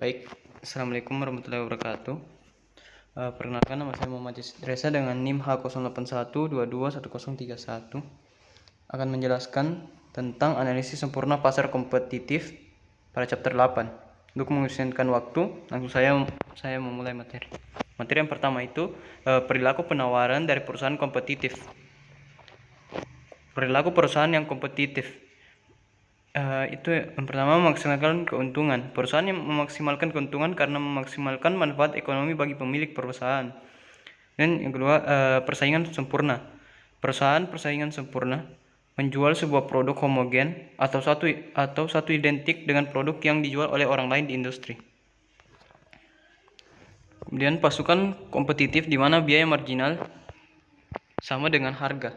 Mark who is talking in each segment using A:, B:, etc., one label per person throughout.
A: Baik, Assalamualaikum warahmatullahi wabarakatuh. Perkenalkan, nama saya Muhammad Reza dengan NIM H0812211031 akan menjelaskan tentang analisis sempurna pasar kompetitif pada chapter 8. Untuk mengefisienkan waktu, langsung saya memulai materi. Materi yang pertama itu perilaku penawaran dari perusahaan kompetitif. Perilaku perusahaan yang kompetitif. Itu yang pertama, memaksimalkan keuntungan. Perusahaan yang memaksimalkan keuntungan karena memaksimalkan manfaat ekonomi bagi pemilik perusahaan. Dan yang kedua, persaingan sempurna. Perusahaan persaingan sempurna menjual sebuah produk homogen atau satu identik dengan produk yang dijual oleh orang lain di industri. Kemudian pasukan kompetitif di mana biaya marginal sama dengan harga.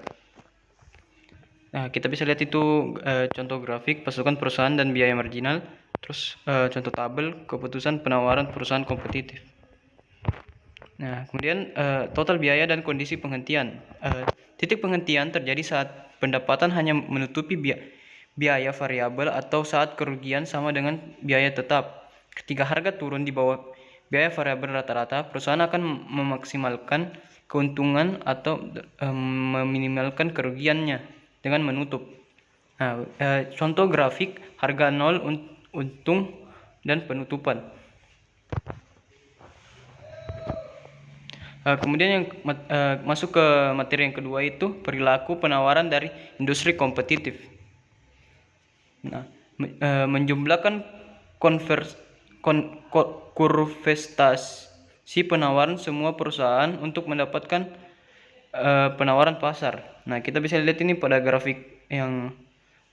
A: Nah, kita bisa lihat itu contoh grafik pasukan perusahaan dan biaya marginal, terus contoh tabel keputusan penawaran perusahaan kompetitif. Nah, kemudian total biaya dan kondisi penghentian. Titik penghentian terjadi saat pendapatan hanya menutupi biaya variabel atau saat kerugian sama dengan biaya tetap. Ketika harga turun di bawah biaya variabel rata-rata, perusahaan akan memaksimalkan keuntungan atau meminimalkan kerugiannya dengan menutup. Nah, contoh grafik harga nol, untung, dan penutupan. Kemudian yang masuk ke materi yang kedua itu perilaku penawaran dari industri kompetitif. Nah, menjumlahkan kurvestasi penawaran semua perusahaan untuk mendapatkan penawaran pasar. Nah, kita bisa lihat ini pada grafik yang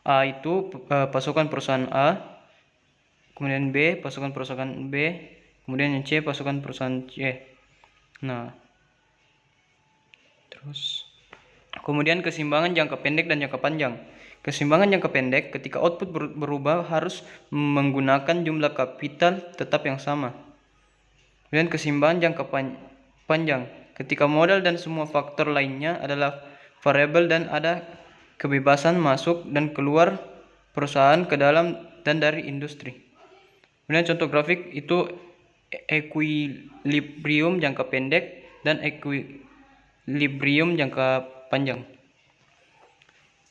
A: A itu pasukan perusahaan A, kemudian B pasukan perusahaan B, kemudian yang C pasukan perusahaan C. Nah, terus kemudian keseimbangan jangka pendek dan jangka panjang. Keseimbangan jangka pendek, ketika output berubah harus menggunakan jumlah kapital tetap yang sama. Kemudian keseimbangan jangka panjang, ketika modal dan semua faktor lainnya adalah variabel dan ada kebebasan masuk dan keluar perusahaan ke dalam dan dari industri. Kemudian contoh grafik itu equilibrium jangka pendek dan equilibrium jangka panjang.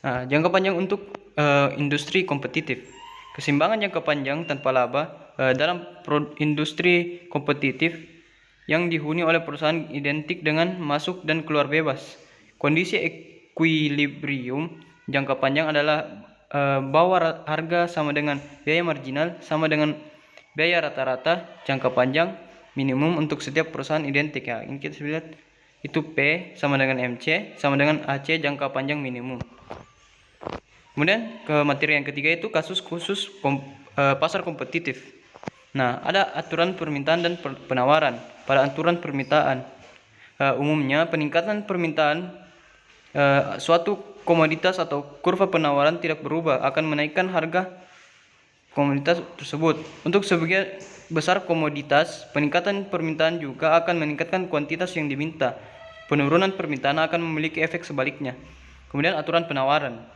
A: Nah, jangka panjang untuk industri kompetitif. Keseimbangan jangka panjang tanpa laba dalam industri kompetitif yang dihuni oleh perusahaan identik dengan masuk dan keluar bebas. Kondisi equilibrium jangka panjang adalah bahwa harga sama dengan biaya marginal sama dengan biaya rata-rata jangka panjang minimum untuk setiap perusahaan identik. Ya, ini kita lihat itu P sama dengan MC sama dengan AC jangka panjang minimum. Kemudian ke materi yang ketiga itu kasus khusus pasar kompetitif. Nah, ada aturan permintaan dan penawaran. Pada aturan permintaan, umumnya peningkatan permintaan suatu komoditas atau kurva penawaran tidak berubah akan menaikkan harga komoditas tersebut. Untuk sebagian besar komoditas, peningkatan permintaan juga akan meningkatkan kuantitas yang diminta. Penurunan permintaan akan memiliki efek sebaliknya. Kemudian aturan penawaran.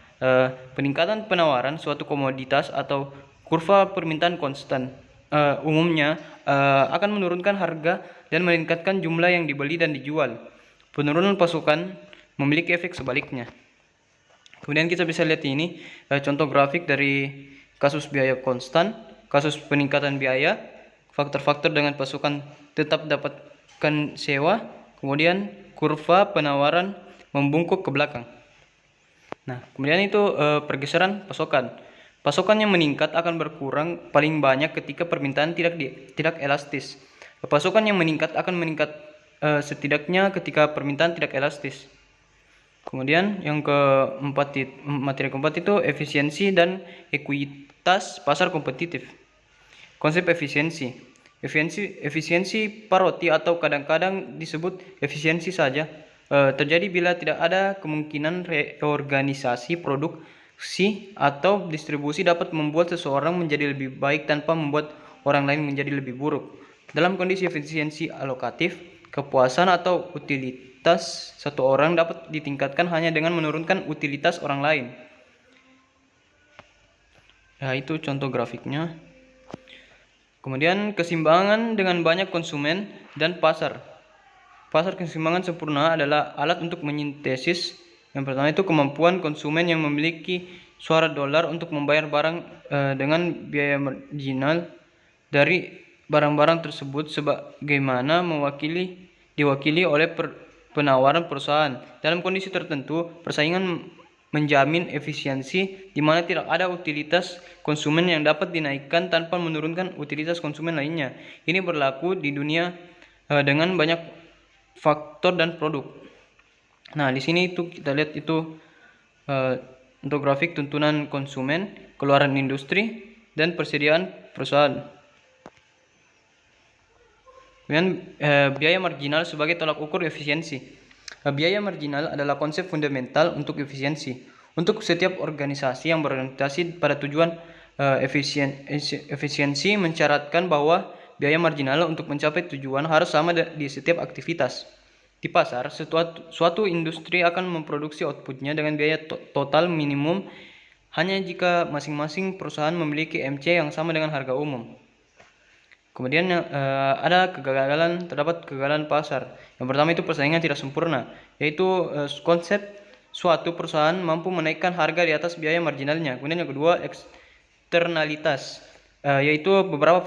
A: Peningkatan penawaran suatu komoditas atau kurva permintaan konstan umumnya akan menurunkan harga dan meningkatkan jumlah yang dibeli dan dijual. Penurunan pasukan memiliki efek sebaliknya. Kemudian kita bisa lihat ini contoh grafik dari kasus biaya konstan, kasus peningkatan biaya, faktor-faktor dengan pasukan tetap dapatkan sewa, kemudian kurva penawaran membungkuk ke belakang. Nah, kemudian itu pergeseran pasokan. Pasokan yang meningkat akan berkurang paling banyak ketika permintaan tidak elastis. Pasokan yang meningkat akan meningkat setidaknya ketika permintaan tidak elastis. Kemudian yang materi keempat itu efisiensi dan ekuitas pasar kompetitif. Konsep efisiensi. Efisiensi paroti atau kadang-kadang disebut efisiensi saja terjadi bila tidak ada kemungkinan reorganisasi produksi atau distribusi dapat membuat seseorang menjadi lebih baik tanpa membuat orang lain menjadi lebih buruk. Dalam kondisi efisiensi alokatif, kepuasan atau utilitas satu orang dapat ditingkatkan hanya dengan menurunkan utilitas orang lain. Nah, itu contoh grafiknya. Kemudian keseimbangan dengan banyak konsumen dan pasar. Pasar keseimbangan sempurna adalah alat untuk menyintesis. Yang pertama itu kemampuan konsumen yang memiliki suara dolar untuk membayar barang dengan biaya marginal dari barang-barang tersebut sebagaimana diwakili oleh penawaran perusahaan. Dalam kondisi tertentu, persaingan menjamin efisiensi di mana tidak ada utilitas konsumen yang dapat dinaikkan tanpa menurunkan utilitas konsumen lainnya. Ini berlaku di dunia dengan banyak faktor dan produk. Nah, di sini itu kita lihat itu untuk grafik tuntunan konsumen, keluaran industri, dan persediaan perusahaan. Kemudian biaya marginal sebagai tolak ukur efisiensi. Biaya marginal adalah konsep fundamental untuk efisiensi. Untuk setiap organisasi yang berorientasi pada tujuan efisiensi mensyaratkan bahwa biaya marginal untuk mencapai tujuan harus sama di setiap aktivitas. Di pasar, suatu industri akan memproduksi outputnya dengan biaya total minimum hanya jika masing-masing perusahaan memiliki MC yang sama dengan harga umum. Kemudian terdapat kegagalan pasar. Yang pertama itu persaingan tidak sempurna, yaitu konsep suatu perusahaan mampu menaikkan harga di atas biaya marginalnya. Kemudian yang kedua eksternalitas, yaitu beberapa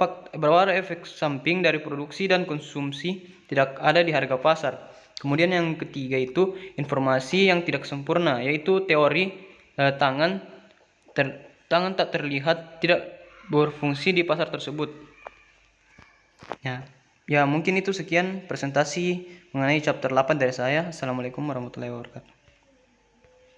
A: efek samping dari produksi dan konsumsi tidak ada di harga pasar. Kemudian yang ketiga itu informasi yang tidak sempurna, yaitu teori tangan tak terlihat tidak berfungsi di pasar tersebut. Ya, mungkin itu sekian presentasi mengenai chapter 8 dari saya. Assalamualaikum warahmatullahi wabarakatuh.